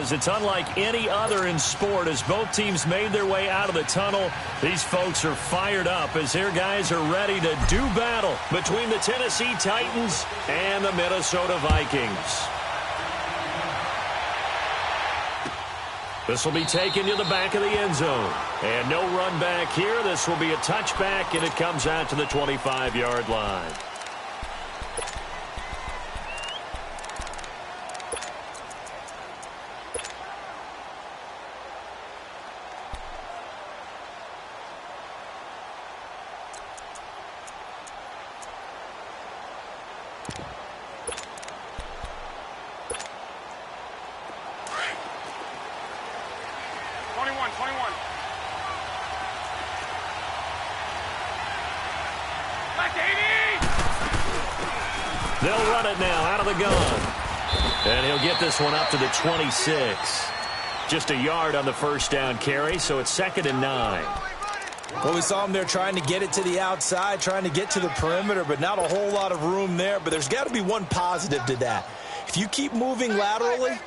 It's unlike any other in sport. As both teams made their way out of the tunnel, these folks are fired up as their guys are ready to do battle between the Tennessee Titans and the Minnesota Vikings. This will be taken to the back of the end zone. And no run back here. This will be a touchback, and it comes out to the 25-yard line. They'll run it now out of the gun. And he'll get this one up to the 26. Just a yard on the first down carry, so it's 2nd and 9. Well, we saw him there trying to get it to the outside, trying to get to the perimeter, but not a whole lot of room there. But there's got to be one positive to that. If you keep moving laterally,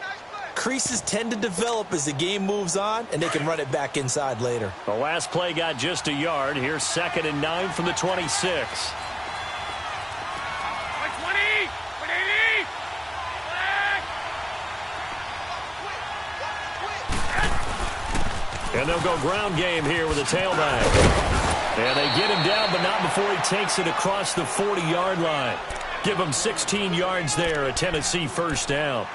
creases tend to develop as the game moves on, and they can run it back inside later. The last play got just a yard. Here's 2nd and 9 from the 26. And they'll go ground game here with a tailback. And they get him down, but not before he takes it across the 40-yard line. Give him 16 yards there, a Tennessee first down.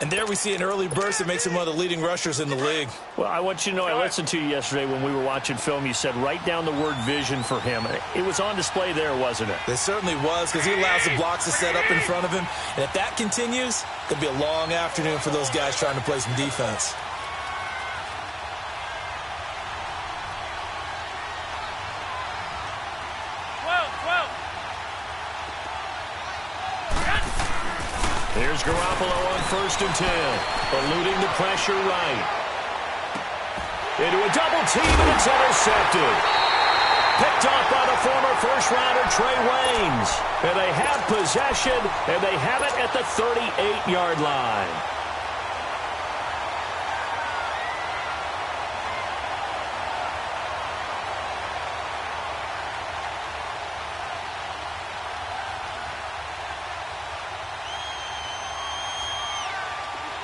And there we see an early burst that makes him one of the leading rushers in the league. Well, I want you to know, I listened to you yesterday when we were watching film. You said write down the word vision for him. It was on display there, wasn't it? It certainly was, because he allows the blocks to set up in front of him. And if that continues, it'll be a long afternoon for those guys trying to play some defense. Here's Garoppolo on 1st and 10. Eluding the pressure right. Into a double team, and it's intercepted. Picked off by the former first-rounder Trey Waynes. And they have possession, and they have it at the 38-yard line.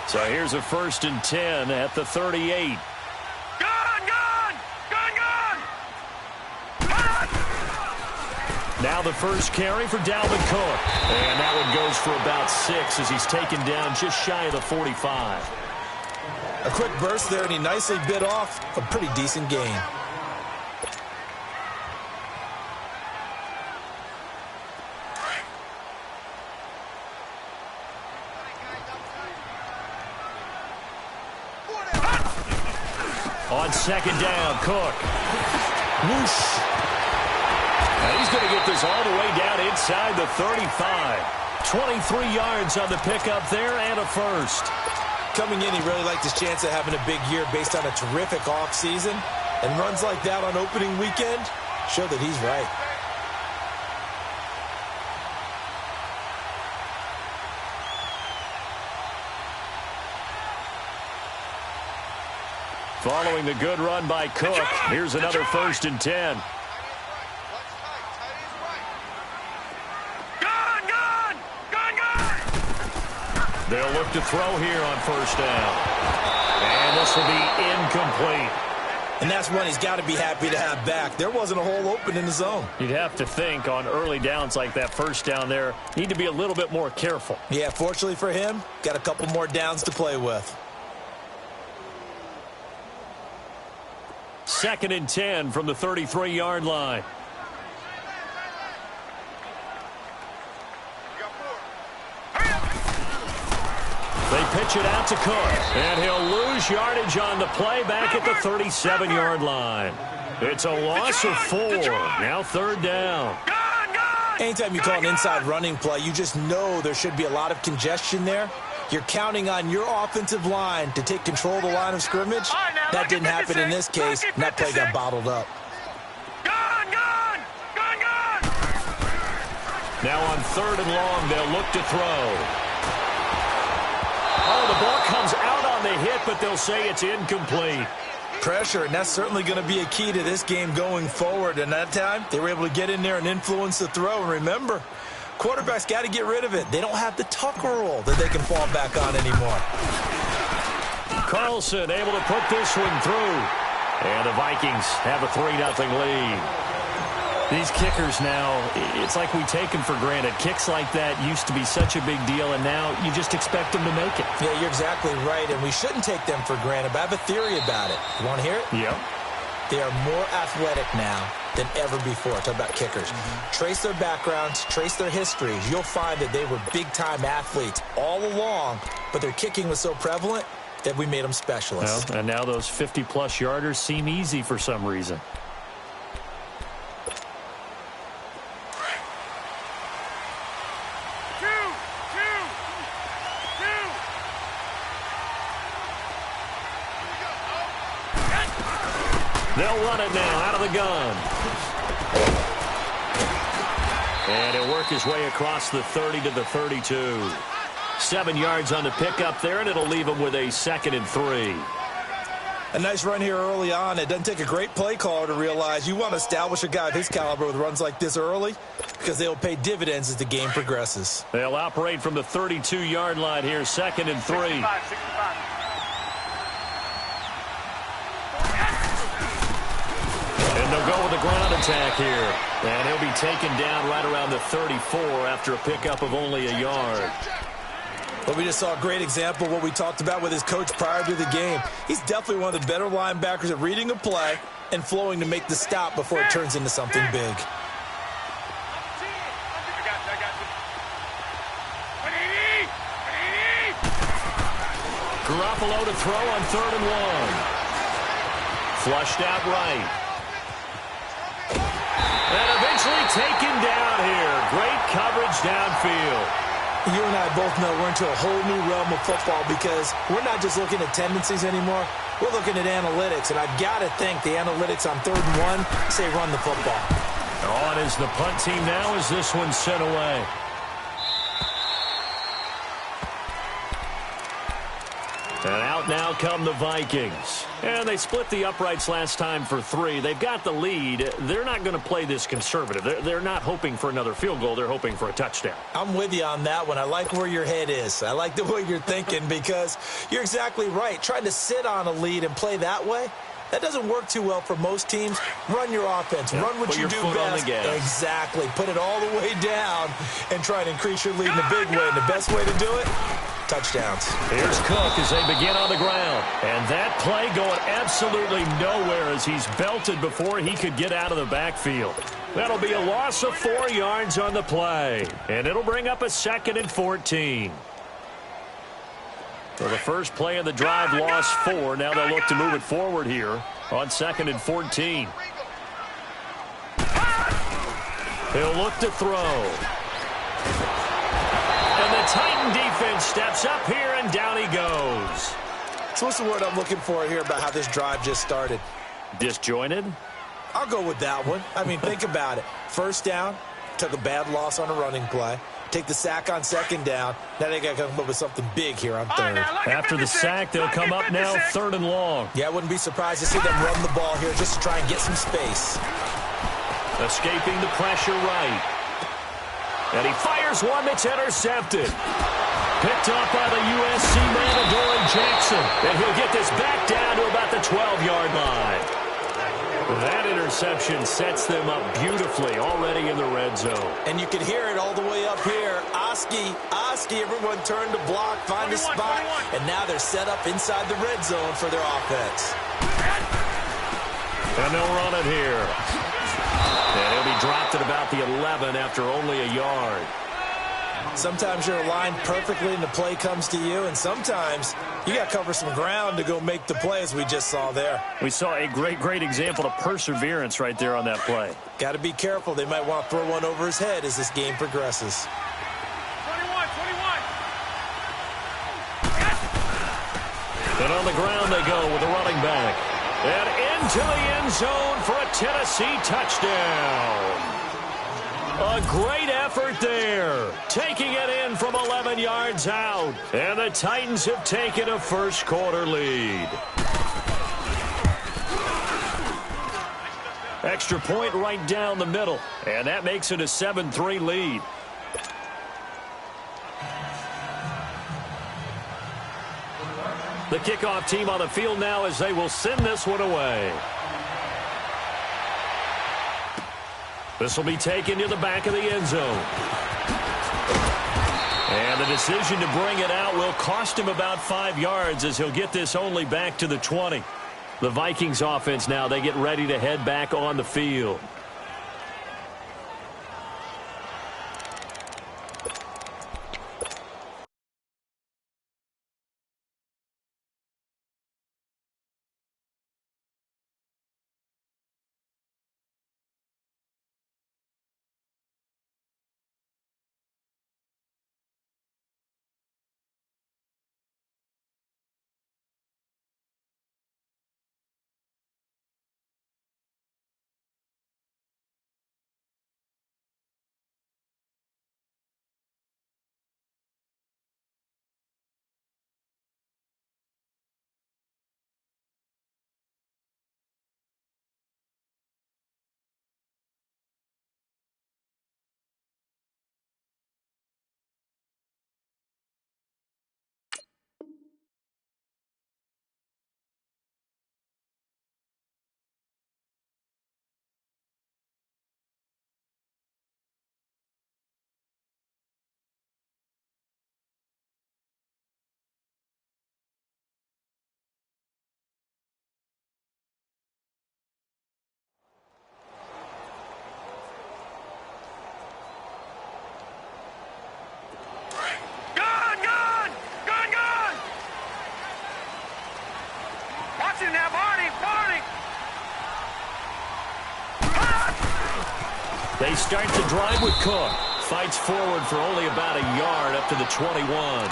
So here's a 1st and 10 at the 38. Now the first carry for Dalvin Cook. And that one goes for about 6 as he's taken down just shy of the 45. A quick burst there, and he nicely bit off a pretty decent gain. On 2nd down, Cook. Whoosh. Now he's going to get this all the way down inside the 35. 23 yards on the pickup there and a first. Coming in, he really liked his chance of having a big year based on a terrific offseason. And runs like that on opening weekend show that he's right. Following the good run by Cook, here's another 1st and 10. They'll look to throw here on 1st down. And this will be incomplete. And that's one he's got to be happy to have back. There wasn't a hole open in the zone. You'd have to think on early downs like that 1st down there, need to be a little bit more careful. Yeah, fortunately for him, got a couple more downs to play with. 2nd and 10 from the 33-yard line. They pitch it out to Cook, and he'll lose yardage on the play back at the 37-yard line. It's a loss of 4. Now 3rd down. Anytime you call an inside running play, you just know there should be a lot of congestion there. You're counting on your offensive line to take control of the line of scrimmage. That didn't happen in this case, and that play got bottled up. Now on 3rd and long, they'll look to throw. Oh, the ball comes out on on the hit, but they'll say it's incomplete. Pressure, and that's certainly going to be a key to this game going forward. And that time, they were able to get in there and influence the throw. And remember, quarterbacks got to get rid of it. They don't have the Tucker rule that they can fall back on anymore. Carlson able to put this one through. And the Vikings have a 3-0 lead. These kickers now, it's like we take them for granted. Kicks like that used to be such a big deal, and now you just expect them to make it. Yeah, you're exactly right, and we shouldn't take them for granted, but I have a theory about it. You want to hear it? Yep. They are more athletic now than ever before. Talk about kickers. Trace their backgrounds, trace their histories. You'll find that they were big-time athletes all along, but their kicking was so prevalent that we made them specialists. Well, and now those 50-plus yarders seem easy for some reason. They'll run it now out of the gun. And he'll work his way across the 30 to the 32. 7 yards on the pickup there, and it'll leave him with a 2nd and 3. A nice run here early on. It doesn't take a great play caller to realize you want to establish a guy of his caliber with runs like this early because they'll pay dividends as the game progresses. They'll operate from the 32-yard line here, 2nd and 3. 65. And they'll go with a ground attack here. And he'll be taken down right around the 34 after a pickup of only a yard. But we just saw a great example of what we talked about with his coach prior to the game. He's definitely one of the better linebackers at reading a play and flowing to make the stop before it turns into something big. Garoppolo to throw on 3rd and 1. Flushed out right. And eventually taken down here. Great coverage downfield. You and I both know we're into a whole new realm of football because we're not just looking at tendencies anymore. We're looking at analytics, and I've got to think the analytics on 3rd and 1 say run the football. On is the punt team now as this one's sent away. And out now come the Vikings. And they split the uprights last time for 3. They've got the lead. They're not going to play this conservative. They're not hoping for another field goal. They're hoping for a touchdown. I'm with you on that one. I like where your head is. I like the way you're thinking because you're exactly right. Trying to sit on a lead and play that way, that doesn't work too well for most teams. Run your offense. Run what you do best. Exactly. Put it all the way down and try to increase your lead in a big way. And the best way to do it, touchdowns. Here's Cook as they begin on the ground. And that play going absolutely nowhere as he's belted before he could get out of the backfield. That'll be a loss of 4 yards on the play. And it'll bring up a 2nd and 14. So the first play of the drive lost 4. Now they'll look to move it forward here on 2nd and 14. He'll look to throw. And the Titan defense steps up here, and down he goes. So what's the word I'm looking for here about how this drive just started? Disjointed? I'll go with that one. I mean, think about it. First down, took a bad loss on a running play. Take the sack on 2nd down. Now they got to come up with something big here on 3rd. After the sack, they'll come up now 3rd and long. Yeah, I wouldn't be surprised to see them run the ball here just to try and get some space. Escaping the pressure right. And he fires one that's intercepted. Picked up by the USC man, Adoree Jackson. And he'll get this back down to about the 12-yard line. That interception sets them up beautifully already in the red zone. And you can hear it all the way up here. Oski, everyone turned to block, find a spot, and now they're set up inside the red zone for their offense. And they'll run it here. And he'll be dropped at about the 11 after only a yard. Sometimes you're aligned perfectly and the play comes to you, and sometimes you got to cover some ground to go make the play, as we just saw there. We saw a great example of perseverance right there on that play. Got to be careful. They might want to throw one over his head as this game progresses. 21. And on the ground they go with the running back. And into the end zone for a Tennessee touchdown. A great effort there. Taking it in from 11 yards out. And the Titans have taken a first quarter lead. Extra point right down the middle. And that makes it a 7-3 lead. The kickoff team on the field now as they will send this one away. This will be taken to the back of the end zone. And the decision to bring it out will cost him about 5 yards as he'll get this only back to the 20. The Vikings offense now, they get ready to head back on the field. They start to drive with Cook. Fights forward for only about a yard up to the 21.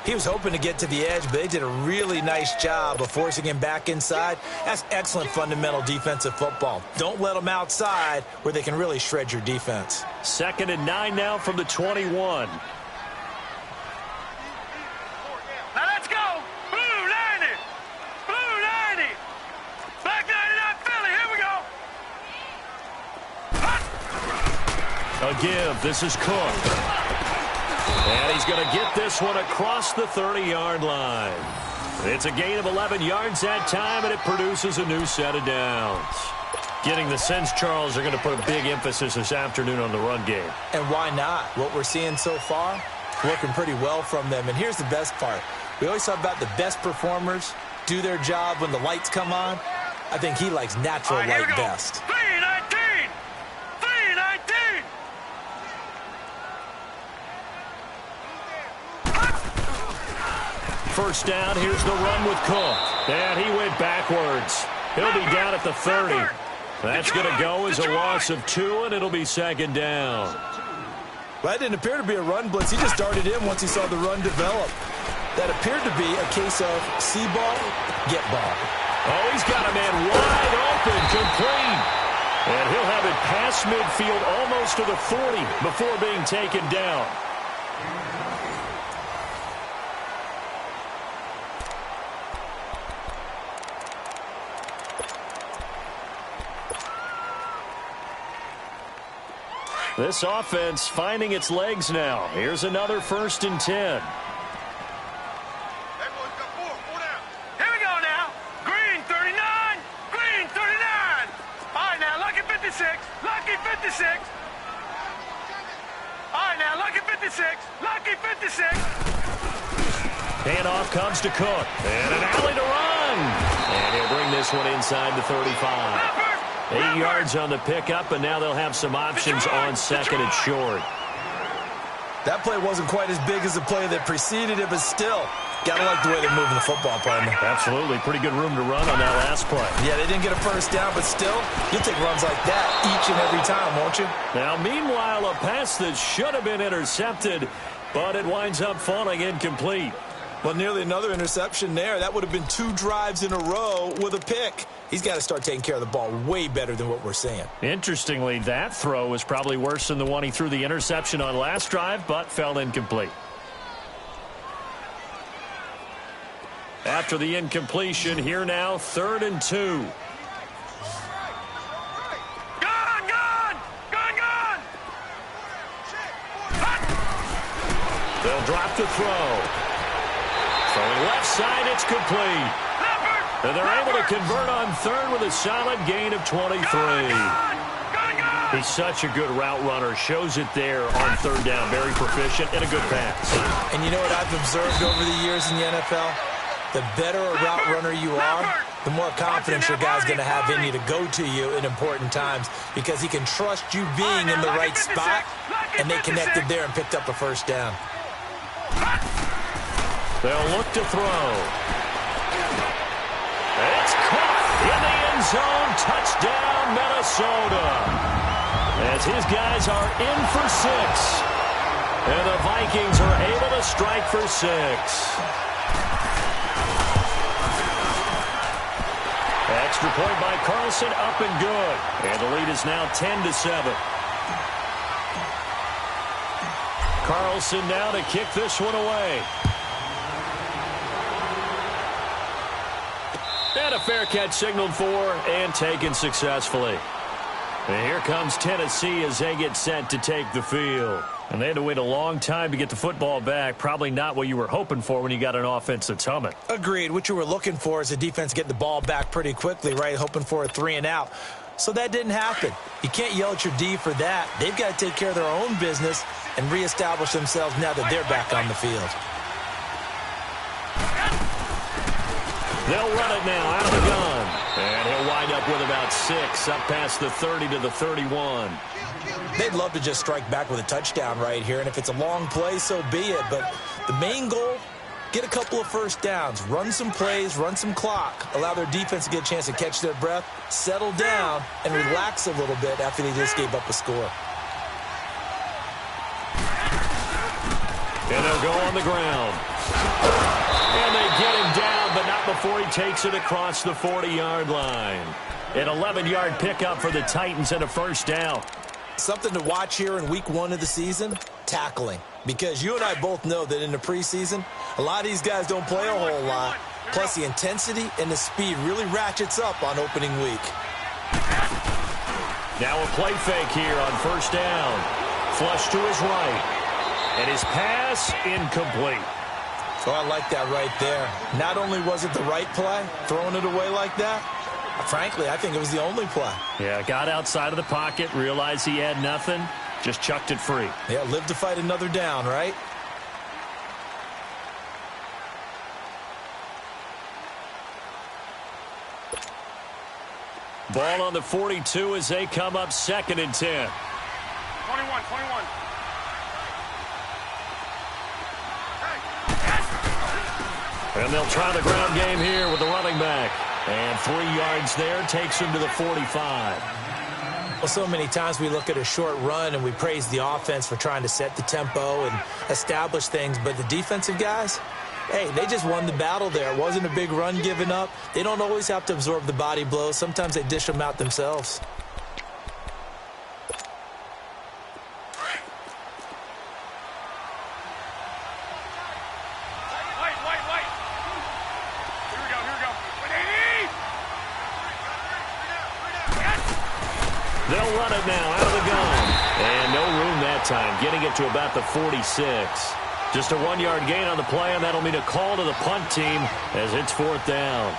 He was hoping to get to the edge, but they did a really nice job of forcing him back inside. That's excellent fundamental defensive football. Don't let them outside where they can really shred your defense. 2nd and 9 now from the 21. A give. This is Cook. And he's going to get this one across the 30-yard line. It's a gain of 11 yards that time, and it produces a new set of downs. Getting the sense Charles are going to put a big emphasis this afternoon on the run game. And why not? What we're seeing so far, working pretty well from them. And here's the best part. We always talk about the best performers do their job when the lights come on. I think he likes natural light best. First down, here's the run with Cook. And he went backwards. He'll be down at the 30. That's going to go as a loss of 2, and it'll be 2nd down. Well, that didn't appear to be a run blitz. He just darted in once he saw the run develop. That appeared to be a case of see ball, get ball. Oh, he's got a man wide open, complete. And he'll have it past midfield almost to the 40 before being taken down. This offense finding its legs now. Here's another 1st and 10. Here we go now. Green 39. Green 39. All right now, lucky 56. Lucky 56. All right now, lucky 56. Lucky 56. Handoff comes to Cook. And an alley to run. And he'll bring this one inside the 35. 8 yards on the pickup, and now they'll have some options on 2nd and short. That play wasn't quite as big as the play that preceded it, but still, gotta like the way they're moving the football, partner. Absolutely. Pretty good room to run on that last play. Yeah, they didn't get a first down, but still, you'll take runs like that each and every time, won't you? Now, meanwhile, a pass that should have been intercepted, but it winds up falling incomplete. Well, nearly another interception there. That would have been 2 drives in a row with a pick. He's got to start taking care of the ball way better than what we're seeing. Interestingly, that throw was probably worse than the one he threw the interception on last drive, but fell incomplete. After the incompletion, here now, 3rd and 2. They'll drop the throw. Throwing left side, it's complete. And they're able to convert on 3rd with a solid gain of 23. He's such a good route runner. Shows it there on 3rd down. Very proficient and a good pass. And you know what I've observed over the years in the NFL? The better a route runner you are, the more confidence your guy's going to have in you to go to you in important times because he can trust you being in the right spot, and they connected there and picked up a 1st down. They'll look to throw. It's caught in the end zone. Touchdown, Minnesota. As his guys are in for 6. And the Vikings are able to strike for 6. Extra point by Carlson, up and good. And the lead is now 10-7. Carlson now to kick this one away. And a fair catch signaled for and taken successfully. And here comes Tennessee as they get set to take the field. And they had to wait a long time to get the football back. Probably not what you were hoping for when you got an offense that's humming. Agreed. What you were looking for is a defense getting the ball back pretty quickly, right? Hoping for a 3 and out. So that didn't happen. You can't yell at your D for that. They've got to take care of their own business and reestablish themselves now that they're back on the field. They'll run it now out of the gun. And he'll wind up with about 6, up past the 30 to the 31. They'd love to just strike back with a touchdown right here, and if it's a long play, so be it. But the main goal, get a couple of 1st downs, run some plays, run some clock, allow their defense to get a chance to catch their breath, settle down, and relax a little bit after they just gave up a score. And they'll go on the ground. And they get him down, but not before he takes it across the 40-yard line. An 11-yard pickup for the Titans and a 1st down. Something to watch here in week 1 of the season, tackling. Because you and I both know that in the preseason, a lot of these guys don't play a whole lot. Plus, the intensity and the speed really ratchets up on opening week. Now a play fake here on 1st down. Flush to his right. And his pass incomplete. So I like that right there. Not only was it the right play, throwing it away like that, frankly, I think it was the only play. Yeah, got outside of the pocket, realized he had nothing, just chucked it free. Yeah, live to fight another down, right? Ball on the 42 as they come up 2nd and 10. 21. And they'll try the ground game here with the running back. And 3 yards there takes him to the 45. Well, so many times we look at a short run and we praise the offense for trying to set the tempo and establish things. But the defensive guys, hey, they just won the battle there. It wasn't a big run given up. They don't always have to absorb the body blows. Sometimes they dish them out themselves. They'll run it now out of the gun. And no room that time, getting it to about the 46. Just a 1-yard gain on the play, and that'll mean a call to the punt team as it's 4th down.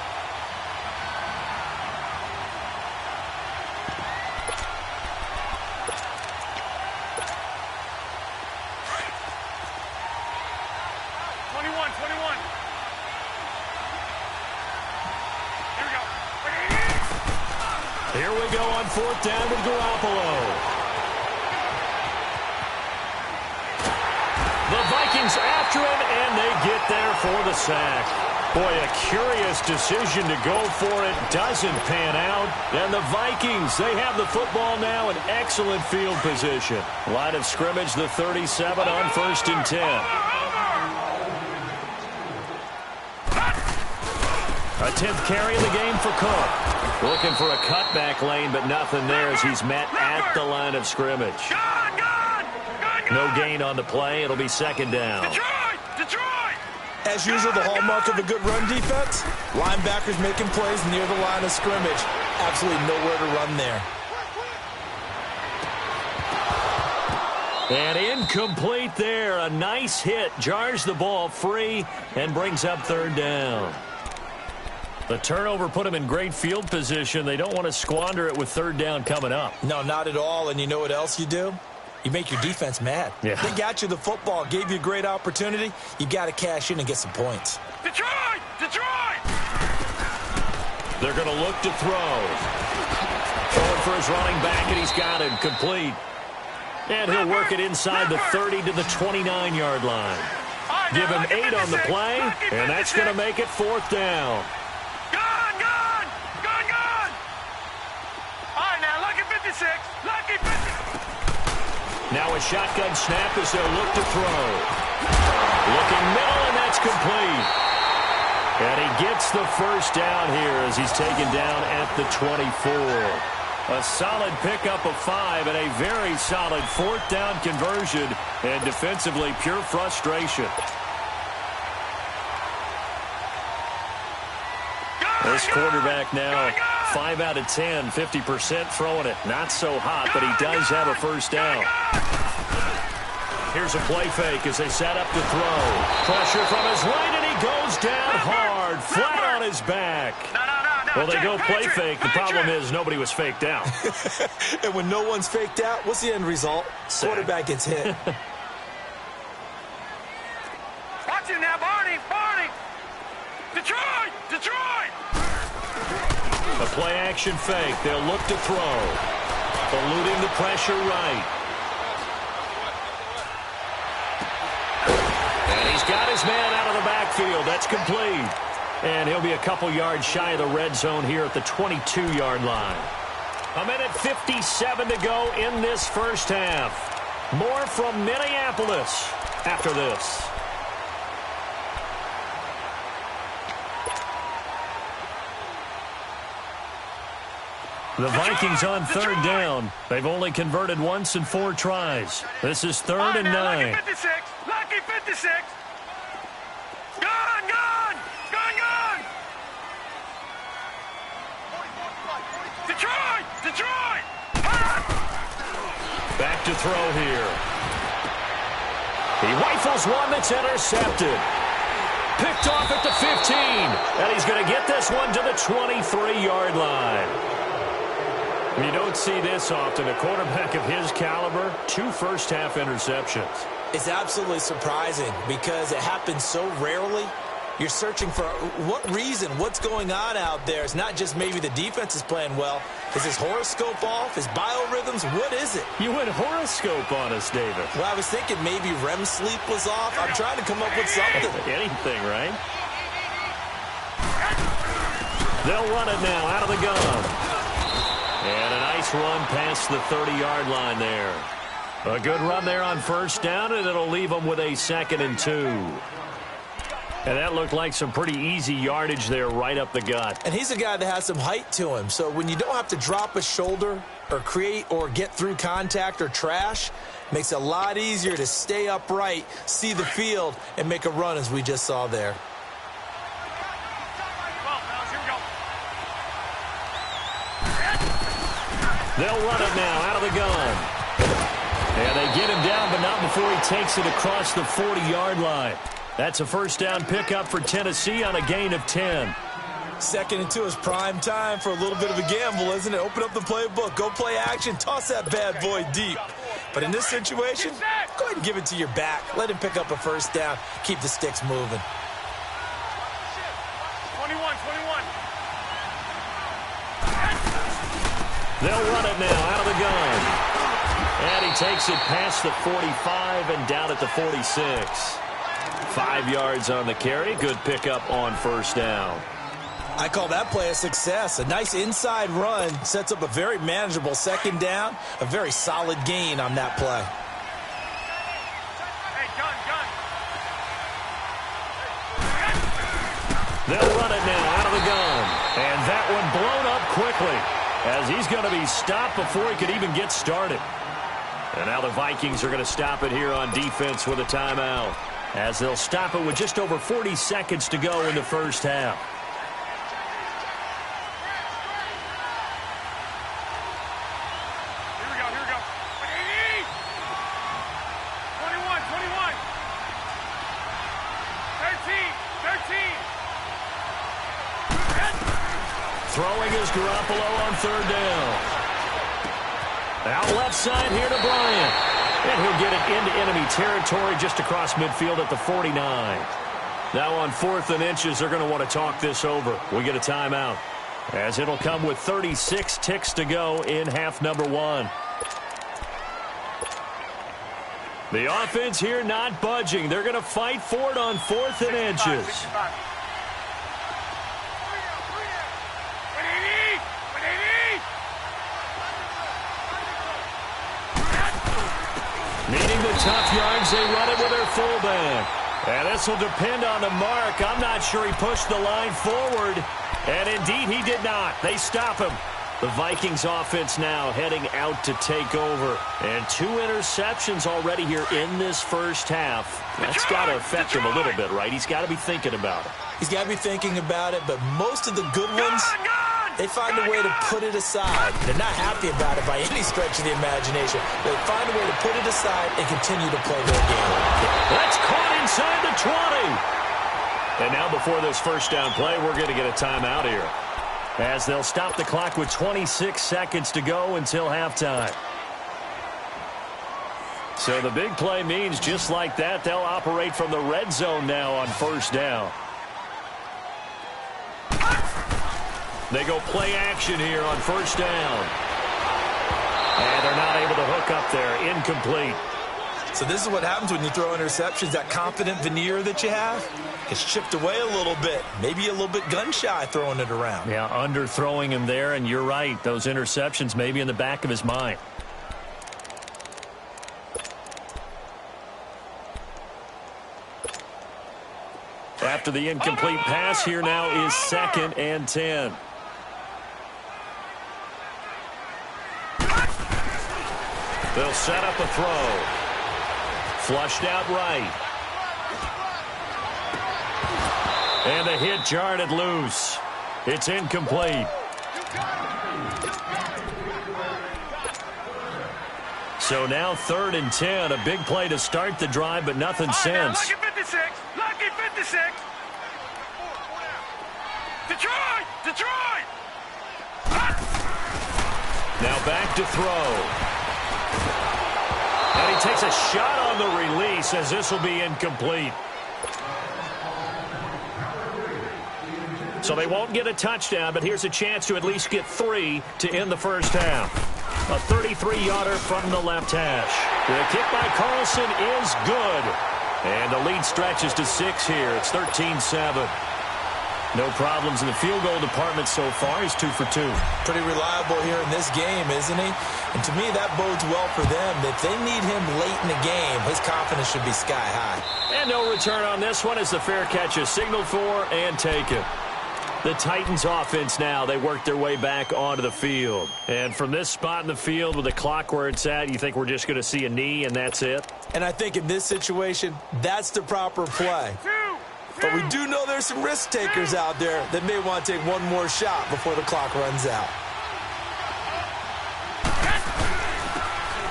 Here we go on 4th down with Garoppolo. The Vikings after him, and they get there for the sack. Boy, a curious decision to go for it. Doesn't pan out. And the Vikings, they have the football now in excellent field position. Line of scrimmage, the 37 on 1st and 10. A 10th carry of the game for Cook. Looking for a cutback lane, but nothing there as he's met at the line of scrimmage. No gain on the play. It'll be second down. Detroit! As usual, the hallmark of a good run defense, linebackers making plays near the line of scrimmage. Absolutely nowhere to run there. And incomplete there. A nice hit. Jars the ball free and brings up third down. The turnover put them in great field position. They don't want to squander it with third down coming up. No, not at all. And you know what else you do? You make your defense mad. Yeah. They got you the football, gave you a great opportunity. You got to cash in and get some points. Detroit! They're going to look to throw. Throwing for his running back, and he's got him complete. And he'll work it inside the 30 to the 29-yard line. Give him 8 on the play, and that's going to make it fourth down. Gone! All right, now, lucky 56. Lucky 56. Now a shotgun snap as they'll look to throw. Looking middle, and that's complete. And he gets the first down here as he's taken down at the 24. A solid pickup of 5 and a very solid fourth down conversion. And defensively, pure frustration. This quarterback now 5 out of 10, 50% throwing it. Not so hot, but he does have a first down. Here's a play fake as they set up to throw. Pressure from his right, and he goes down hard, flat on his back. Well, they go play fake. The problem is nobody was faked out. And when no one's faked out, what's the end result? Sack. Quarterback gets hit. Watch it now, Barney! Detroit! A play-action fake. They'll look to throw. Eluding the pressure right. And he's got his man out of the backfield. That's complete. And he'll be a couple yards shy of the red zone here at the 22-yard line. A minute 57 to go in this first half. More from Minneapolis after this. The Vikings on third down. They've only converted once in 4 tries. This is third and 9. Lucky 56. Gone! Detroit! Back to throw here. He rifles one that's intercepted. Picked off at the 15. And he's going to get this one to the 23-yard line. You don't see this often. A quarterback of his caliber, 2 first-half interceptions. It's absolutely surprising because it happens so rarely. You're searching for what reason, what's going on out there. It's not just maybe the defense is playing well. Is his horoscope off? His biorhythms? What is it? You went horoscope on us, David. Well, I was thinking maybe REM sleep was off. I'm trying to come up with something. Anything, right? They'll run it now out of the gun. And a nice run past the 30-yard line there. A good run there on first down, and it'll leave them with a 2nd and 2. And that looked like some pretty easy yardage there right up the gut. And he's a guy that has some height to him. So when you don't have to drop a shoulder or create or get through contact or trash, makes it a lot easier to stay upright, see the field, and make a run as we just saw there. They'll run it now out of the gun. And they get him down, but not before he takes it across the 40-yard line. That's a first down pickup for Tennessee on a gain of 10. 2nd and 2 is prime time for a little bit of a gamble, isn't it? Open up the playbook, go play action, toss that bad boy deep. But in this situation, go ahead and give it to your back. Let him pick up a first down. Keep the sticks moving. 21. They'll run it now out of the gun. And he takes it past the 45 and down at the 46. 5 yards on the carry. Good pickup on first down. I call that play a success. A nice inside run sets up a very manageable 2nd down. A very solid gain on that play. Hey, gun. They'll run it now out of the gun. one blown up quickly, as he's going to be stopped before he could even get started. And now the Vikings are going to stop it here on defense with a timeout, as they'll stop it with just over 40 seconds to go in the first half. Here we go. 21. 13. Throwing is Garoppolo on third down. Out left side here to Bryant. And he'll get it into enemy territory just across midfield at the 49. Now on 4th and inches, they're going to want to talk this over. We get a timeout, as it'll come with 36 ticks to go in half number 1. The offense here not budging. They're going to fight for it on 4th and inches. 65. Needing the tough yards, they run it with their fullback. And this will depend on the mark. I'm not sure he pushed the line forward. And indeed, he did not. They stop him. The Vikings offense now heading out to take over. And 2 interceptions already here in this first half. That's got to affect him a little bit, right? He's got to be thinking about it. He's got to be thinking about it, but most of the good ones, they find a way to put it aside. They're not happy about it by any stretch of the imagination. They find a way to put it aside and continue to play their game. That's caught inside the 20. And now before this first down play, we're going to get a timeout here, as they'll stop the clock with 26 seconds to go until halftime. So the big play means just like that, they'll operate from the red zone now on first down. They go play action here on first down. And they're not able to hook up there. Incomplete. So this is what happens when you throw interceptions. That confident veneer that you have gets chipped away a little bit. Maybe a little bit gun-shy throwing it around. Yeah, underthrowing him there, and you're right. Those interceptions may be in the back of his mind. After the incomplete pass, here now is 2nd and 10. They'll set up a throw. Flushed out right. And the hit jarred it loose. It's incomplete. So now 3rd and 10. A big play to start the drive, but nothing since. Lucky 56. Lucky 56. Detroit. Now back to throw. And he takes a shot on the release, as this will be incomplete. So they won't get a touchdown, but here's a chance to at least get 3 to end the first half. A 33-yarder from the left hash. The kick by Carlson is good. And the lead stretches to 6 here. It's 13-7. No problems in the field goal department so far. He's 2 for 2. Pretty reliable here in this game, isn't he? And to me, that bodes well for them. If they need him late in the game, his confidence should be sky high. And no return on this one as the fair catch is signaled for and taken. The Titans offense now, they work their way back onto the field. And from this spot in the field with the clock where it's at, you think we're just going to see a knee and that's it? And I think in this situation, that's the proper play. But we do know there's some risk takers out there that may want to take one more shot before the clock runs out.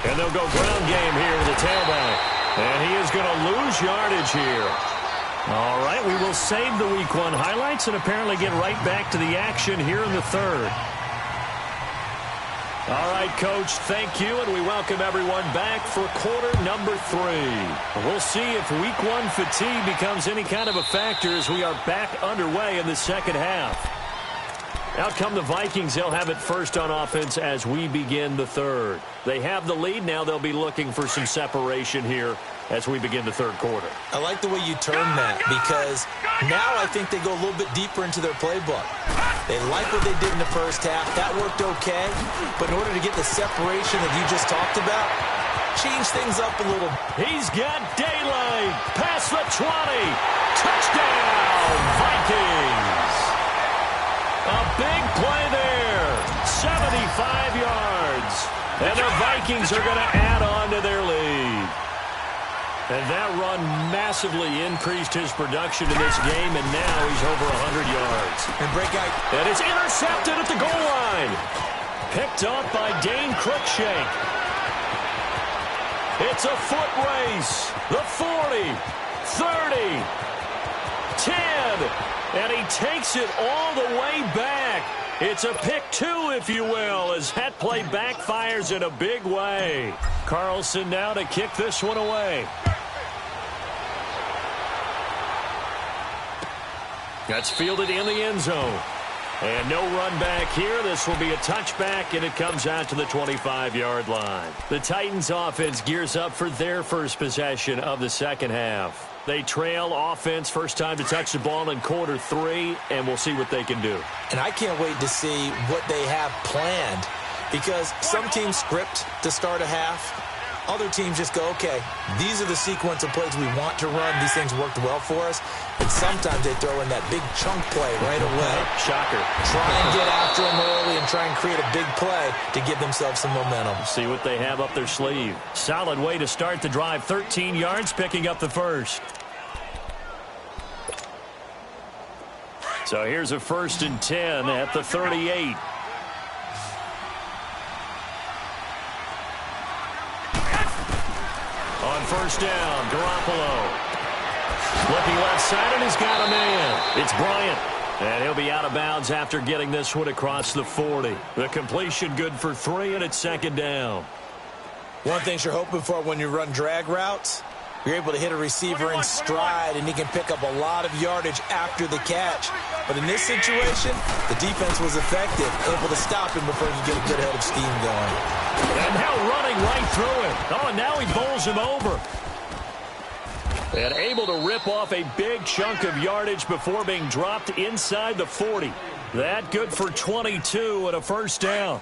And they'll go ground game here with the tailback. And he is going to lose yardage here. All right, we will save the Week 1 highlights and apparently get right back to the action here in the third. All right, Coach, thank you, and we welcome everyone back for quarter number 3. We'll see if Week 1 fatigue becomes any kind of a factor as we are back underway in the second half. Out come the Vikings. They'll have it first on offense as we begin the third. They have the lead. Now they'll be looking for some separation here as we begin the third quarter. I like the way you turn that, because now I think they go a little bit deeper into their playbook. They like what they did in the first half. That worked okay. But in order to get the separation that you just talked about, change things up a little. He's got daylight. Past the 20. Touchdown, Vikings. A big play yards. And the Vikings are going to add on to their lead. And that run massively increased his production in this game, and now he's over 100 yards. And it's intercepted at the goal line. Picked up by Dane Cruikshank. It's a foot race. The 40, 30, 10, and he takes it all the way back. It's a pick two, if you will, as that play backfires in a big way. Carlson now to kick this one away. That's fielded in the end zone. And no run back here. This will be a touchback, and it comes out to the 25-yard line. The Titans offense gears up for their first possession of the second half. They trail offense first time to touch the ball in quarter 3, and we'll see what they can do. And I can't wait to see what they have planned, because some teams script to start a half. Other teams just go, okay, these are the sequence of plays we want to run. These things worked well for us. And sometimes they throw in that big chunk play right away. Shocker. Try and get after them early and try and create a big play to give themselves some momentum. See what they have up their sleeve. Solid way to start the drive. 13 yards, picking up the first. So here's a 1st and 10 at the 38. On first down, Garoppolo. Looking left side, and he's got a man. It's Bryant. And he'll be out of bounds after getting this one across the 40. The completion good for 3, and it's 2nd down. One thing you're hoping for when you run drag routes, you're able to hit a receiver in stride, and he can pick up a lot of yardage after the catch. But in this situation, the defense was effective, able to stop him before he could get a good head of steam going. And now running right through it. Oh, and now he bowls him over. And able to rip off a big chunk of yardage before being dropped inside the 40. That good for 22 and a 1st down.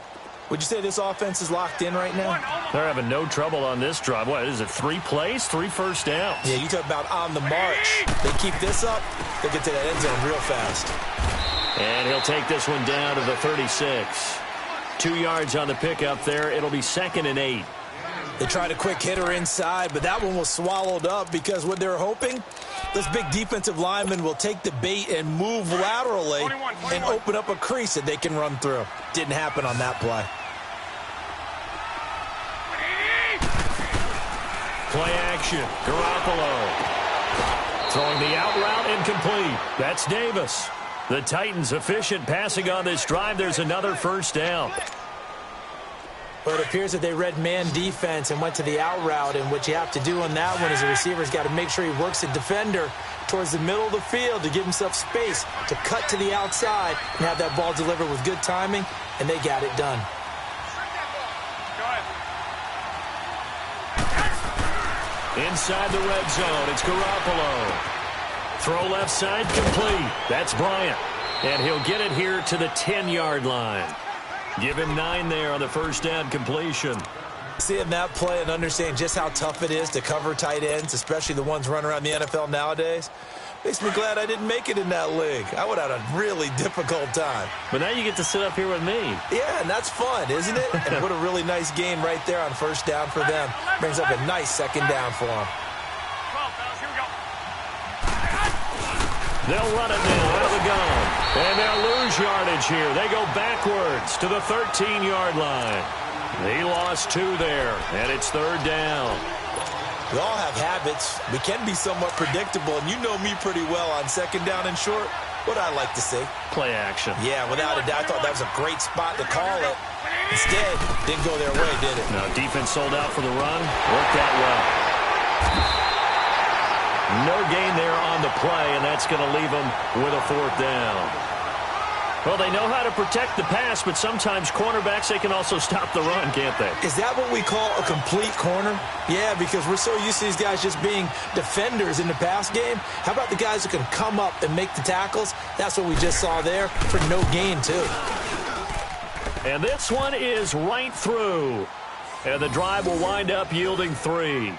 Would you say this offense is locked in right now? They're having no trouble on this drive. What is it, 3 plays, 3 first downs? Yeah, you talk about on the march. They keep this up, they get to that end zone real fast. And he'll take this one down to the 36. 2 yards on the pickup there. It'll be 2nd and 8. They tried a quick hitter inside, but that one was swallowed up because what they're hoping, this big defensive lineman will take the bait and move laterally and open up a crease that they can run through. Didn't happen on that play. Play action. Garoppolo. Throwing the out route incomplete. That's Davis. The Titans efficient passing on this drive. There's another 1st down. Well, it appears that they read man defense and went to the out route, and what you have to do on that one is the receiver's got to make sure he works the defender towards the middle of the field to give himself space to cut to the outside and have that ball delivered with good timing, and they got it done. Inside the red zone, it's Garoppolo. Throw left side, complete. That's Bryant. And he'll get it here to the 10-yard line. Give him 9 there on the 1st down completion. Seeing that play and understanding just how tough it is to cover tight ends, especially the ones running around the NFL nowadays, makes me glad I didn't make it in that league. I would have had a really difficult time. But now you get to sit up here with me. Yeah, and that's fun, isn't it? And what a really nice game right there on 1st down for them. Brings up a nice 2nd down for them. They'll run it now out of the gun. And they'll lose yardage here. They go backwards to the 13-yard line. He lost 2 there, and it's 3rd down. We all have habits. We can be somewhat predictable, and you know me pretty well on 2nd down and short. What I like to see. Play action. Yeah, without a doubt. I thought that was a great spot to call it. Instead, didn't go their way, did it? No, defense sold out for the run. Worked that well. No gain there on the play, and that's going to leave them with a 4th down. Well, they know how to protect the pass, but sometimes cornerbacks, they can also stop the run, can't they? Is that what we call a complete corner? Yeah, because we're so used to these guys just being defenders in the pass game. How about the guys who can come up and make the tackles? That's what we just saw there for no gain, too. And this one is right through. And the drive will wind up yielding 3.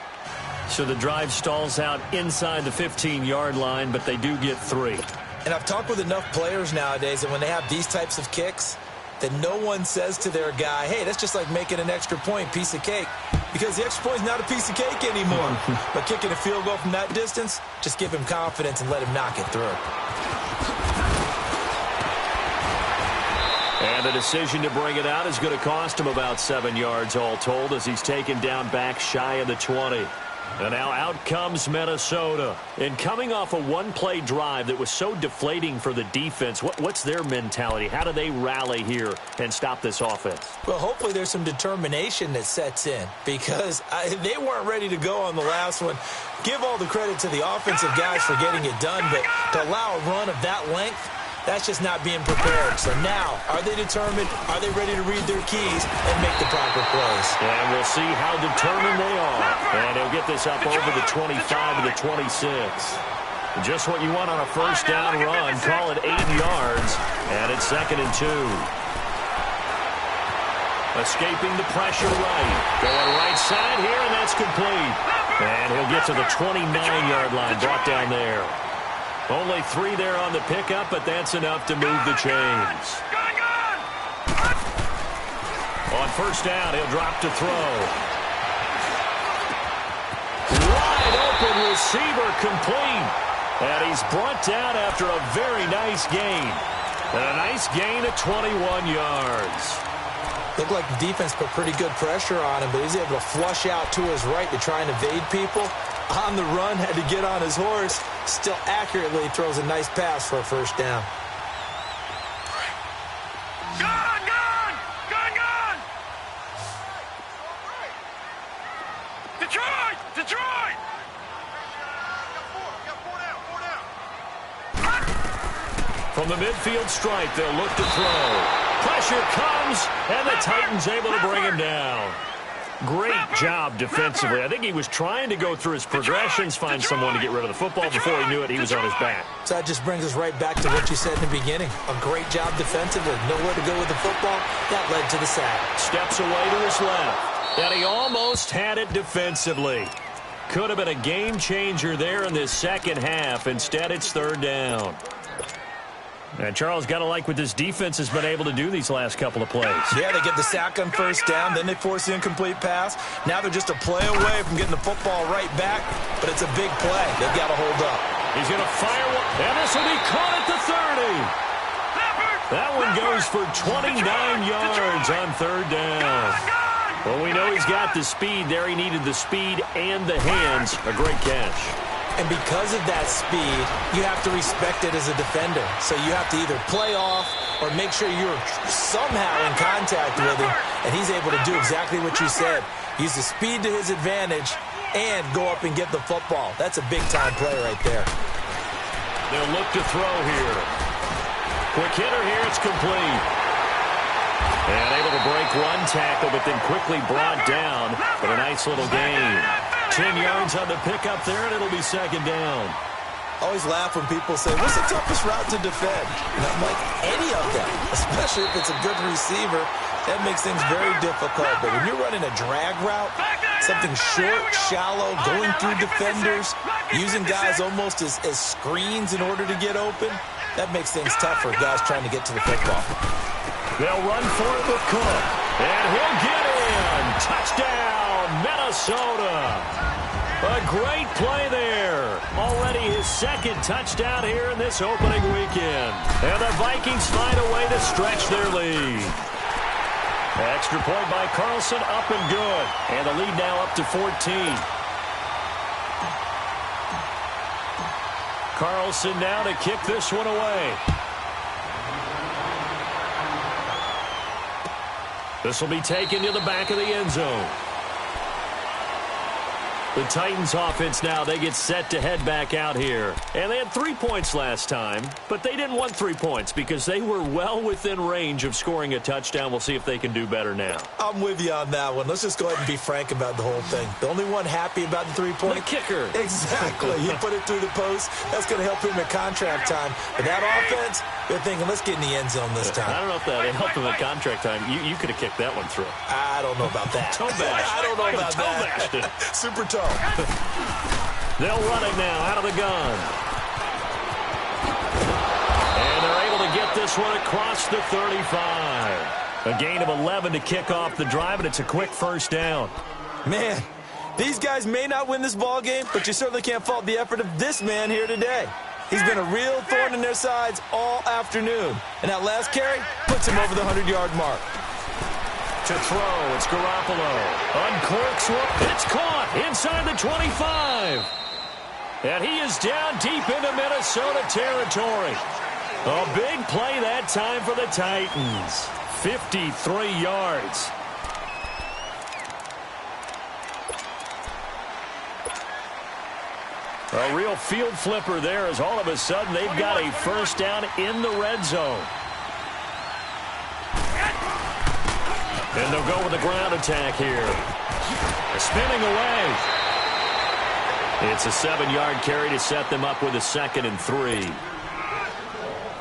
So the drive stalls out inside the 15-yard line, but they do get 3. And I've talked with enough players nowadays that when they have these types of kicks, that no one says to their guy, hey, that's just like making an extra point, piece of cake. Because the extra point is not a piece of cake anymore. But kicking a field goal from that distance, just give him confidence and let him knock it through. And the decision to bring it out is going to cost him about 7 yards all told as he's taken down back shy of the 20. And now out comes Minnesota. And coming off a one-play drive that was so deflating for the defense, what's their mentality? How do they rally here and stop this offense? Well, hopefully there's some determination that sets in because they weren't ready to go on the last one. Give all the credit to the offensive guys for getting it done, but to allow a run of that length, that's just not being prepared. So now, are they determined? Are they ready to read their keys and make the proper plays? And we'll see how determined they are. And he'll get this up over the 25 to the 26. Just what you want on a first down run. Call it 8 yards. And it's 2nd and 2. Escaping the pressure right. Going right side here, and that's complete. And he'll get to the 29-yard line. Brought down there. Only 3 there on the pickup, but that's enough to move the chains. On first down, he'll drop to throw. Wide open receiver complete. And he's brought down after a very nice gain. And a nice gain of 21 yards. Looked like the defense put pretty good pressure on him, but he's able to flush out to his right to try and evade people. On the run, had to get on his horse. Still accurately throws a nice pass for a first down. Gone! Detroit! From the midfield stripe, they'll look to throw. Pressure comes, and the Titans able to bring him down. Great job defensively. I think he was trying to go through his progressions, find someone to get rid of the football. Before he knew it, he was on his back. So that just brings us right back to what you said in the beginning. A great job defensively. Nowhere to go with the football. That led to the sack. Steps away to his left. And he almost had it defensively. Could have been a game changer there in this second half. Instead, it's 3rd down. And Charles, got to like what this defense has been able to do these last couple of plays. Yeah, they get the sack on first down, then they force the incomplete pass. Now they're just a play away from getting the football right back, but it's a big play. They've got to hold up. He's going to fire one, and this will be caught at the 30. That one goes for 29 yards on 3rd down. Well, we know he's got the speed there. He needed the speed and the hands. A great catch. And because of that speed, you have to respect it as a defender. So you have to either play off or make sure you're somehow in contact with him. And he's able to do exactly what you said. Use the speed to his advantage and go up and get the football. That's a big-time play right there. They'll look to throw here. Quick hitter here. It's complete. And able to break one tackle, but then quickly brought down for a nice little gain. 10 yards on the pickup there, and it'll be 2nd down. Always laugh when people say, what's the toughest route to defend? And I'm like, any of them, especially if it's a good receiver. That makes things very difficult. But when you're running a drag route, something short, shallow, going through defenders, using guys almost as screens in order to get open, that makes things tough for guys trying to get to the football. They'll run for it with Cook. And he'll get in. Touchdown, Minnesota. A great play there. Already his 2nd touchdown here in this opening weekend. And the Vikings find a way to stretch their lead. Extra point by Carlson, up and good. And the lead now up to 14. Carlson now to kick this one away. This will be taken to the back of the end zone. The Titans offense now, they get set to head back out here. And they had 3 points last time, but they didn't want 3 points because they were well within range of scoring a touchdown. We'll see if they can do better now. I'm with you on that one. Let's just go ahead and be frank about the whole thing. The only one happy about the 3-point? The kicker. Exactly. He put it through the post. That's going to help him at contract time. But that offense, they're thinking, let's get in the end zone this time. I don't know if that helped him at contract time. You could have kicked that one through. I don't know about that. Toe bash. I don't know about that. Super toe. They'll run it now out of the gun. And they're able to get this this one across the 35. A gain of 11 to kick off the drive, and it's a quick first down. Man, these guys may not win this ball game, but you certainly can't fault the effort of this man here today. He's been a real thorn in their sides all afternoon. And that last carry puts him over the 100-yard mark. To throw, it's Garoppolo. Uncorks one. It's caught inside the 25. And he is down deep into Minnesota territory. A big play that time for the Titans. 53 yards. A real field flipper there as all of a sudden they've got a first down in the red zone. And they'll go with the ground attack here. Spinning away. It's a 7-yard carry to set them up with a 2nd and 3.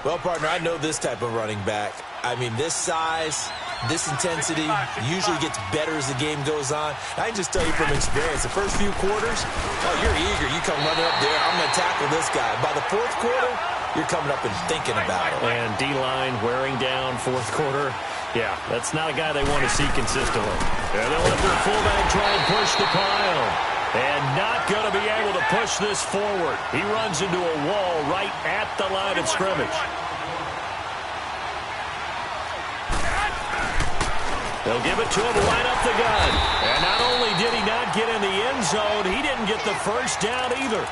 Well, partner, I know this type of running back. I mean, this size, this intensity usually gets better as the game goes on. I can just tell you from experience, the first few quarters, oh, you're eager. You come running up there, I'm going to tackle this guy. By the 4th quarter, you're coming up and thinking about it. And D-line wearing down 4th quarter. Yeah, that's not a guy they want to see consistently. And they'll let their fullback try and push the pile. And not going to be able to push this forward. He runs into a wall right at the line of scrimmage. They'll give it to him, line up the gun. And not only did he not get in the end zone, he didn't get the first down either.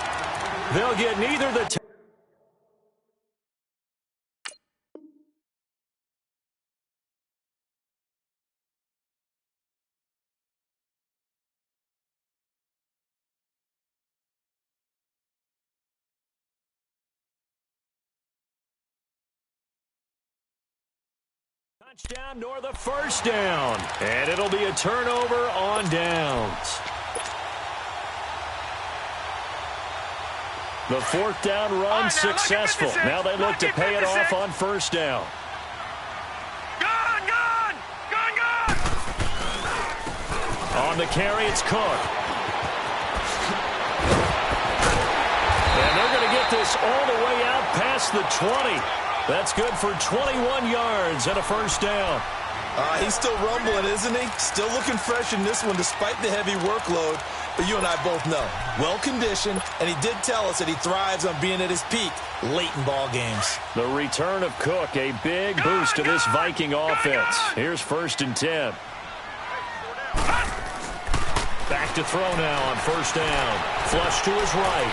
They'll get neither the touchdown nor the first down. And it'll be a turnover on downs. The 4th down run successful. Now they look to pay it off on first down. Gun! On the carry, it's Cook. And they're going to get this all the way out past the 20. That's good for 21 yards and a first down. He's still rumbling, isn't he? Still looking fresh in this one despite the heavy workload. But you and I both know, well-conditioned, and he did tell us that he thrives on being at his peak late in ball games. The return of Cook, a big boost to this Viking offense. Here's 1st and 10. Back to throw now on first down. Flush to his right.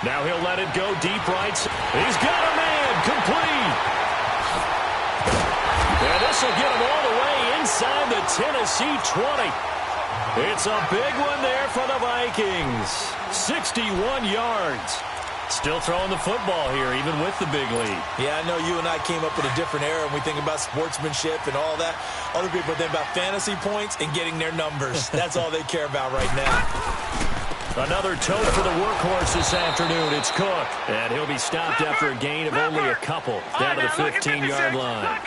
Now he'll let it go deep right. He's got a man. Complete. And this will get him all the way inside the Tennessee 20. It's a big one there for the Vikings. 61 yards. Still throwing the football here, even with the big lead. Yeah, I know you and I came up in a different era, and we think about sportsmanship and all that. Other people think about fantasy points and getting their numbers. That's all they care about right now. Another tote for the workhorse this afternoon. It's Cook. And he'll be stopped after a gain of only a couple down to the 15-yard line.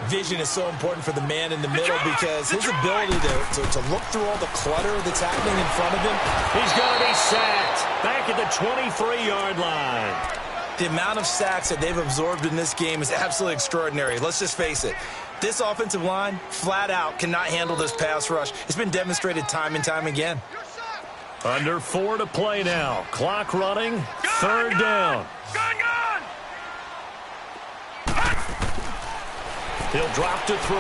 Vision is so important for the man in the middle because his ability to look through all the clutter that's happening in front of him. He's going to be sacked back at the 23-yard line. The amount of sacks that they've absorbed in this game is absolutely extraordinary. Let's just face it. This offensive line, flat out, cannot handle this pass rush. It's been demonstrated time and time again. Under 4 to play now. Clock running. 3rd down. He'll drop to throw.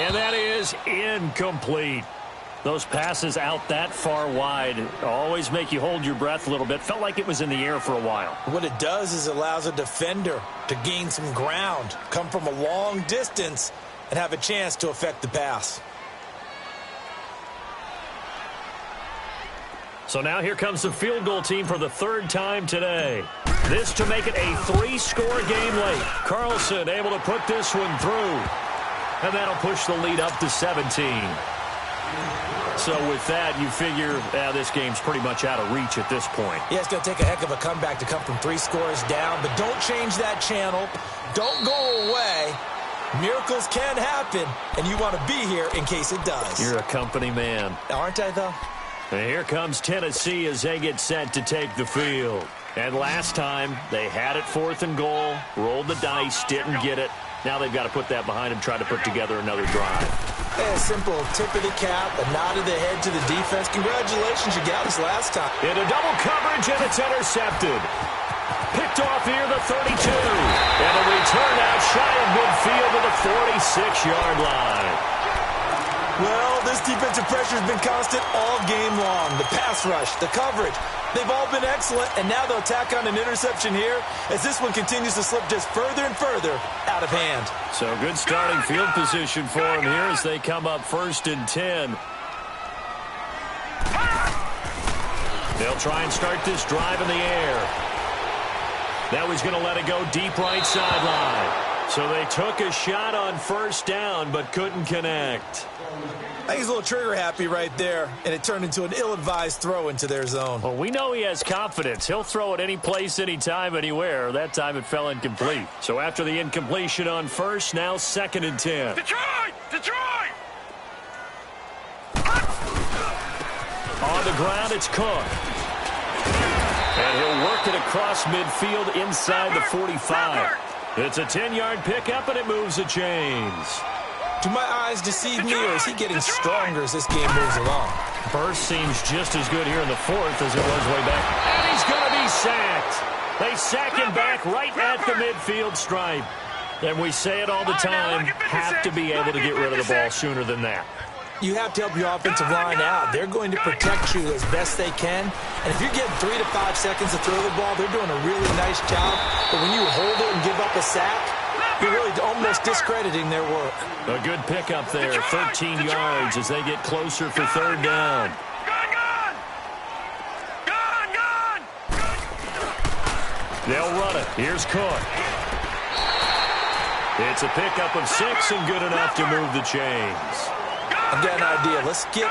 And that is incomplete. Those passes out that far wide always make you hold your breath a little bit. Felt like it was in the air for a while. What it does is it allows a defender to gain some ground, come from a long distance, and have a chance to affect the pass. So now here comes the field goal team for the 3rd time today. This to make it a 3-score game late. Carlson able to put this one through. And that'll push the lead up to 17. So with that, you figure this game's pretty much out of reach at this point. Yeah, it's going to take a heck of a comeback to come from 3 scores down. But don't change that channel. Don't go away. Miracles can happen, and you want to be here in case it does. You're a company man. Aren't I, though? And here comes Tennessee as they get set to take the field. And last time, they had it 4th and goal, rolled the dice, didn't get it. Now they've got to put that behind them, try to put together another drive. A simple tip of the cap, a nod of the head to the defense. Congratulations, you got this last time. Into double coverage, and it's intercepted. Picked off here, the 32. And a return out shy of midfield to the 46-yard line. Well, this defensive pressure has been constant all game long. The pass rush, the coverage, they've all been excellent, and now they'll tack on an interception here as this one continues to slip just further and further out of hand. So good starting field position for them here as they come up 1st and 10. They'll try and start this drive in the air. Now he's going to let it go deep right sideline. So they took a shot on 1st down but couldn't connect. I think he's a little trigger happy right there, and it turned into an ill-advised throw into their zone. Well, we know he has confidence. He'll throw it any place, anytime, anywhere. That time it fell incomplete. So after the incompletion on 1st, now 2nd and 10. Detroit! Detroit! On the ground, it's Cook. And he'll work it across midfield inside the 45. It's a 10-yard pickup, and it moves the chains. Do my eyes deceive me, or is he getting stronger as this game moves along? Burst seems just as good here in the 4th as it was way back. And he's going to be sacked. They sack him back right at the midfield stripe. And we say it all the time, have to be able to get rid of the ball sooner than that. You have to help your offensive line out. They're going to protect you as best they can. And if you're getting 3 to 5 seconds to throw the ball, they're doing a really nice job. But when you hold it and give up a sack, you're really almost discrediting their work. A good pickup there, 13 yards as they get closer for 3rd down. They'll run it. Here's Cook. It's a pickup of 6 and good enough to move the chains. I've got an idea. Let's get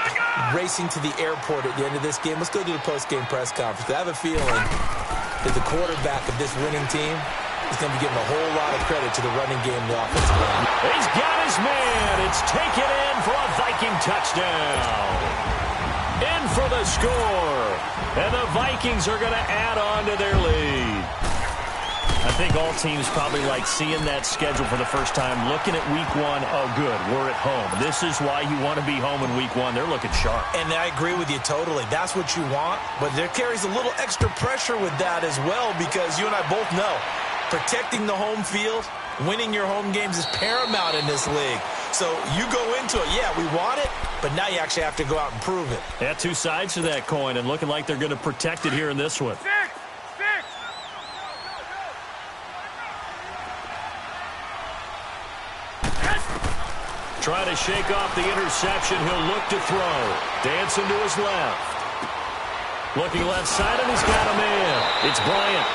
racing to the airport at the end of this game. Let's go do the post-game press conference. I have a feeling that the quarterback of this winning team is going to be giving a whole lot of credit to the running game and the offensive line. He's got his man. It's taken in for a Viking touchdown. In for the score. And the Vikings are going to add on to their lead. I think all teams probably like seeing that schedule for the first time, looking at week 1. Oh, good, we're at home. This is why you want to be home in week 1. They're looking sharp. And I agree with you totally. That's what you want. But there carries a little extra pressure with that as well, because you and I both know protecting the home field, winning your home games is paramount in this league. So you go into it, yeah, we want it, but now you actually have to go out and prove it. Yeah, 2 sides to that coin, and looking like they're going to protect it here in this one. Trying to shake off the interception. He'll look to throw. Dancing to his left. Looking left side, and he's got a man. It's Bryant.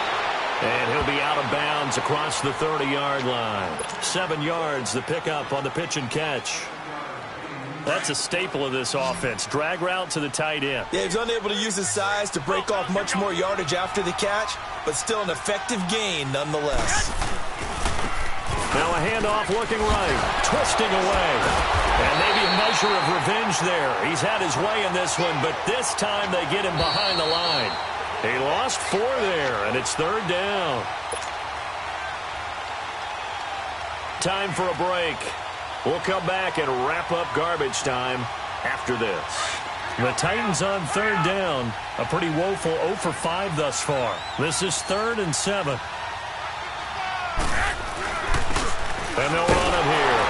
And he'll be out of bounds across the 30-yard line. 7 yards, the pickup on the pitch and catch. That's a staple of this offense. Drag route to the tight end. Yeah, he's unable to use his size to break off much more yardage after the catch, but still an effective gain nonetheless. Now a handoff looking right, twisting away. And maybe a measure of revenge there. He's had his way in this one, but this time they get him behind the line. He lost 4 there, and it's 3rd down. Time for a break. We'll come back and wrap up garbage time after this. The Titans on 3rd down. A pretty woeful 0 for 5 thus far. This is 3rd and 7. And they'll run him here.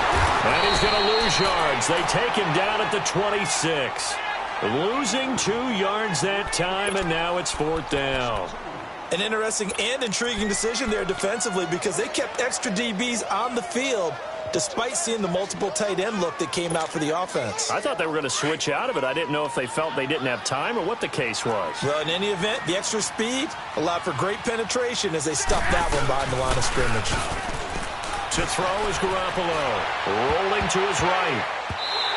And he's going to lose yards. They take him down at the 26. Losing 2 yards that time, and now it's 4th down. An interesting and intriguing decision there defensively, because they kept extra DBs on the field despite seeing the multiple tight end look that came out for the offense. I thought they were going to switch out of it. I didn't know if they felt they didn't have time or what the case was. Well, in any event, the extra speed allowed for great penetration as they stuffed that one behind the line of scrimmage. To throw is Garoppolo, rolling to his right.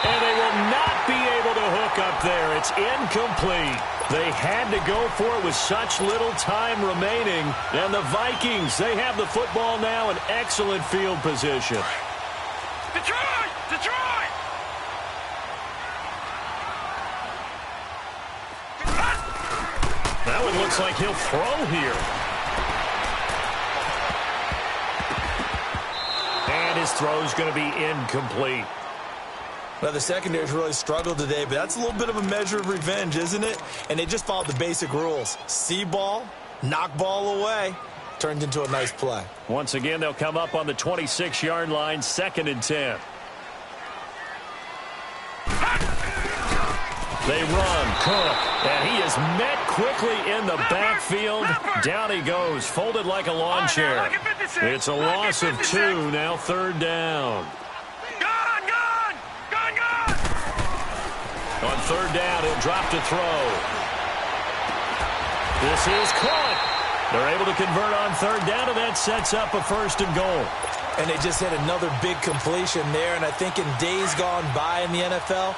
And they will not be able to hook up there. It's incomplete. They had to go for it with such little time remaining. And the Vikings, they have the football now in excellent field position. Detroit! Detroit! That one looked Looks like he'll throw here. And his throw's going to be incomplete. Well, the secondary's really struggled today, but that's a little bit of a measure of revenge, isn't it? And they just followed the basic rules. See ball, knock ball away. Turned into a nice play. Once again, they'll come up on the 26-yard line, 2nd and 10. They run, Cook, and he is met quickly in the backfield. Down he goes, folded like a lawn chair. It's a loss of 2, now 3rd down. On 3rd down, he'll drop to throw. This is caught. They're able to convert on 3rd down, and that sets up a 1st and goal. And they just had another big completion there, and I think in days gone by in the NFL,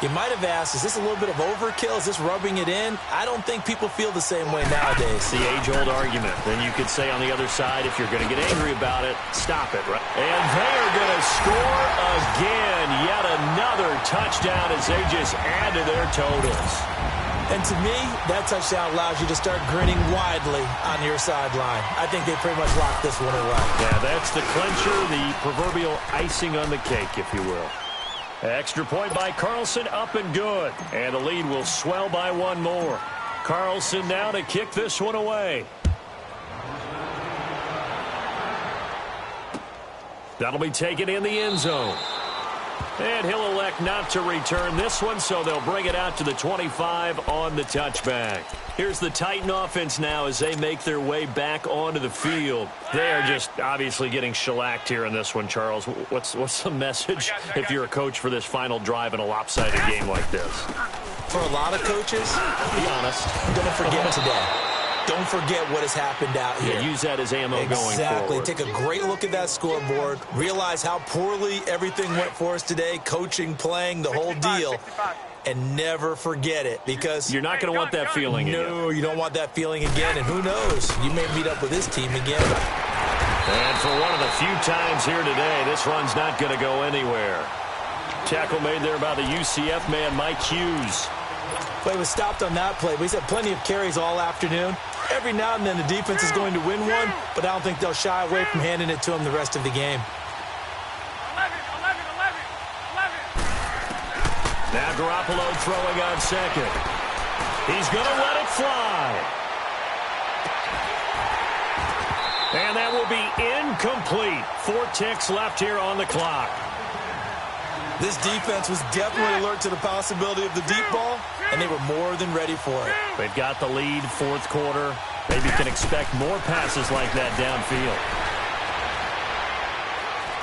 you might have asked, is this a little bit of overkill? Is this rubbing it in? I don't think people feel the same way nowadays. The age-old argument. Then you could say on the other side, if you're going to get angry about it, stop it. Right? And they are going to score again. Yet another touchdown as they just add to their totals. And to me, that touchdown allows you to start grinning widely on your sideline. I think they pretty much locked this one away. Yeah, that's the clincher, the proverbial icing on the cake, if you will. Extra point by Carlson, up and good. And the lead will swell by 1 more. Carlson now to kick this one away. That'll be taken in the end zone. And he'll elect not to return this one, so they'll bring it out to the 25 on the touchback. Here's the Titan offense now as they make their way back onto the field. They are just obviously getting shellacked here in this one, Charles. What's the message if you're a coach for this final drive in a lopsided game like this? For a lot of coaches, be honest, don't forget today. Don't forget what has happened out here. Yeah, use that as ammo going forward. Exactly. Take a great look at that scoreboard. Realize how poorly everything went for us today, coaching, playing, the whole deal. And never forget it, because you're not going to want that feeling again. No, you don't want that feeling again. And who knows? You may meet up with this team again. And for one of the few times here today, this run's not going to go anywhere. Tackle made there by the UCF man, Mike Hughes. Play was stopped on that play. He's had plenty of carries all afternoon. Every now and then the defense is going to win one, but I don't think they'll shy away from handing it to him the rest of the game. Now Garoppolo throwing on 2nd. He's going to let it fly. And that will be incomplete. 4 ticks left here on the clock. This defense was definitely alert to the possibility of the deep ball, and they were more than ready for it. They've got the lead, 4th quarter. Maybe can expect more passes like that downfield.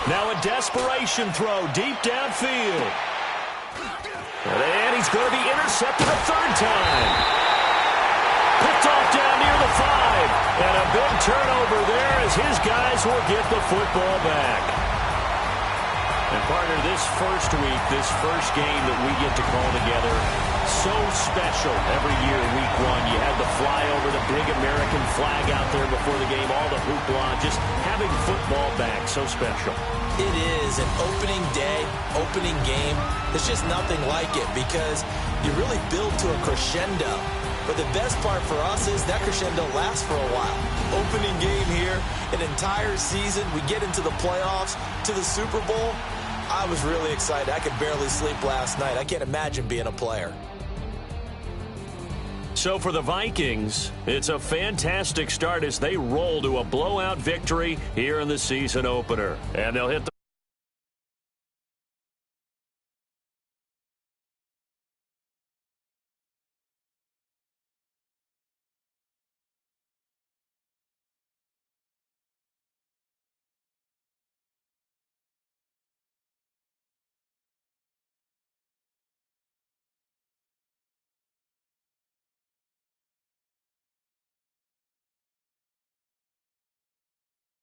Now a desperation throw deep downfield. And he's going to be intercepted a 3rd time. Picked off down near the 5. And a big turnover there as his guys will get the football back. And partner, this first week, this first game that we get to call together, so special every year, week 1. You had the flyover, the big American flag out there before the game, all the hoopla, just having football back, so special. It is an opening day, opening game. There's just nothing like it because you really build to a crescendo. But the best part for us is that crescendo lasts for a while. Opening game here, an entire season. We get into the playoffs, to the Super Bowl. I was really excited. I could barely sleep last night. I can't imagine being a player. So for the Vikings, it's a fantastic start as they roll to a blowout victory here in the season opener. And they'll hit the